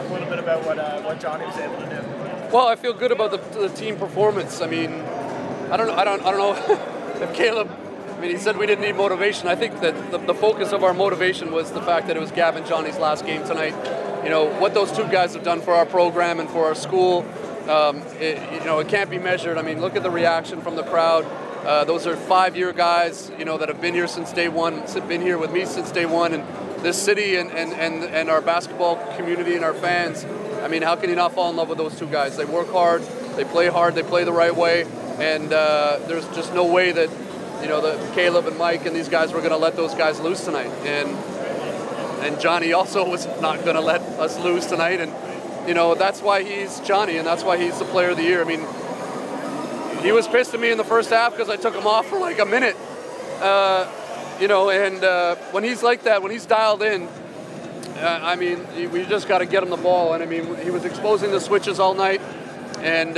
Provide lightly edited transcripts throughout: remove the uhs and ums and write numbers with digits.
a little bit about what Johnny was able to do? Well, I feel good about the team performance. I mean, I don't know if Caleb. I mean, he said we didn't need motivation. I think that the focus of our motivation was the fact that it was Gab and Johnny's last game tonight. You know, what those two guys have done for our program and for our school, it can't be measured. I mean, look at the reaction from the crowd. Those are 5-year guys, that have been here since day one, been here with me since day one, and this city and our basketball community and our fans. I mean, how can you not fall in love with those two guys? They work hard, they play the right way, and there's just no way that the Caleb and Mike and these guys were going to let those guys loose tonight. And Johnny also was not going to let us lose tonight. And, that's why he's Johnny, and that's why he's the player of the year. I mean, he was pissed at me in the first half because I took him off for like a minute. When he's like that, when he's dialed in, I mean, we just got to get him the ball. And, I mean, he was exposing the switches all night. And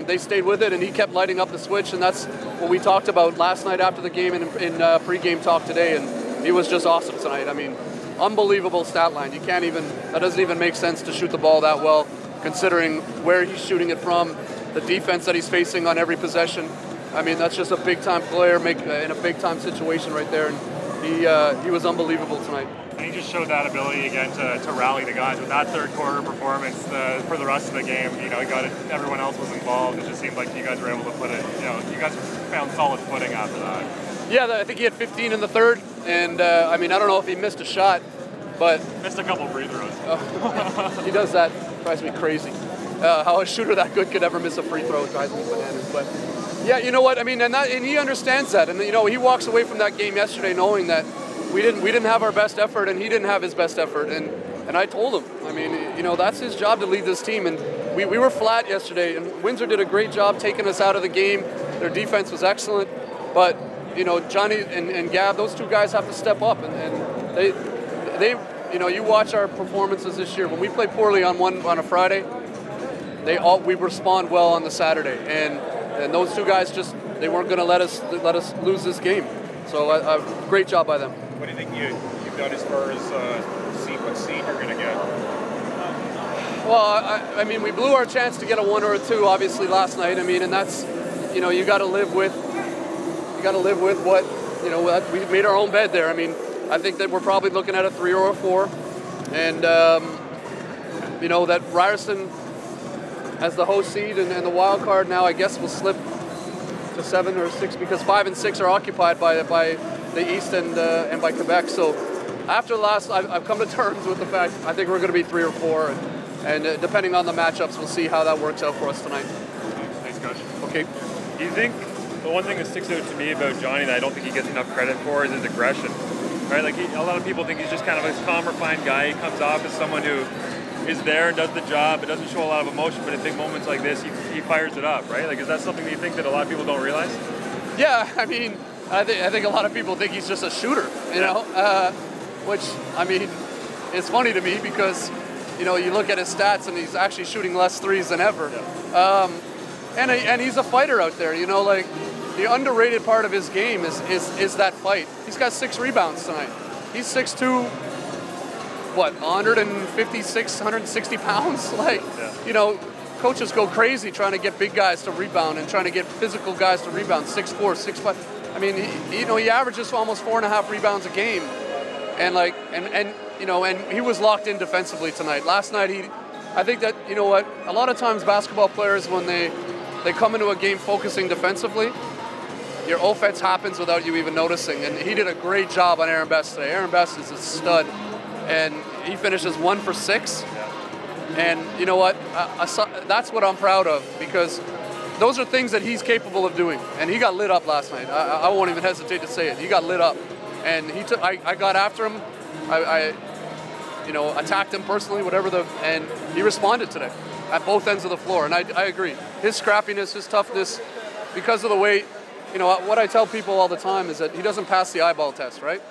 they stayed with it, and he kept lighting up the switch, and that's what we talked about last night after the game and in pre-game talk today, and he was just awesome tonight. I mean, unbelievable stat line. That doesn't even make sense to shoot the ball that well, considering where he's shooting it from, the defense that he's facing on every possession. I mean, that's just a big-time player in a big-time situation right there, and he was unbelievable tonight. And he just showed that ability again to rally the guys with that third quarter performance for the rest of the game. He got it. Everyone else was involved. It just seemed like you guys were able to put it. You guys found solid footing after that. Yeah, I think he had 15 in the third, and I mean, I don't know if he missed a shot, but missed a couple free throws. He does that. Drives me crazy. How a shooter that good could ever miss a free throw drives me bananas. But yeah, you know what? I mean, and he understands that, and he walks away from that game yesterday knowing that we didn't have our best effort, and he didn't have his best effort, and I told him. I mean, that's his job to lead this team, and we were flat yesterday, and Windsor did a great job taking us out of the game. Their defense was excellent, but Johnny and Gab, those two guys have to step up, and they you watch our performances this year. When we play poorly on a Friday, we respond well on the Saturday, and those two guys they weren't going to let us lose this game. So a great job by them. What do you think you've done as far as what seed you're going to get? Well, I mean, we blew our chance to get a 1 or a 2, obviously, last night. I mean, and that's, you got to live with what, we made our own bed there. I mean, I think that we're probably looking at a 3 or a 4. And, that Ryerson as the host seed and the wild card now, I guess, will slip to 7 or 6 because 5 and 6 are occupied by the East and by Quebec. So after the last, I've come to terms with the fact I think we're going to be 3 or 4, and depending on the matchups, we'll see how that works out for us tonight. Thanks, Coach. Okay. Do you think the one thing that sticks out to me about Johnny that I don't think he gets enough credit for is his aggression? Right? Like a lot of people think he's just kind of a calm, refined guy. He comes off as someone who is there and does the job. It doesn't show a lot of emotion, but in big moments like this, he fires it up, right? Like, is that something that you think that a lot of people don't realize? Yeah, I mean, I think a lot of people think he's just a shooter, which, I mean, is funny to me because, you look at his stats and he's actually shooting less threes than ever. Yeah. And he's a fighter out there, like the underrated part of his game is that fight. He's got 6 rebounds tonight. He's 6'2", 156, 160 pounds? Like, yeah. Coaches go crazy trying to get big guys to rebound and trying to get physical guys to rebound, 6'4", 6'5". I mean, he averages almost 4.5 rebounds a game, and he was locked in defensively tonight. Last night, I think that a lot of times basketball players when they come into a game focusing defensively, your offense happens without you even noticing, and he did a great job on Aaron Best today. Aaron Best is a stud, and he finishes 1 for 6. And you know what? That's what I'm proud of, because those are things that he's capable of doing. And he got lit up last night. I won't even hesitate to say it. He got lit up, and I got after him. I attacked him personally, and he responded today at both ends of the floor. And I agree. His scrappiness, his toughness, because of the way, what I tell people all the time is that he doesn't pass the eyeball test, right?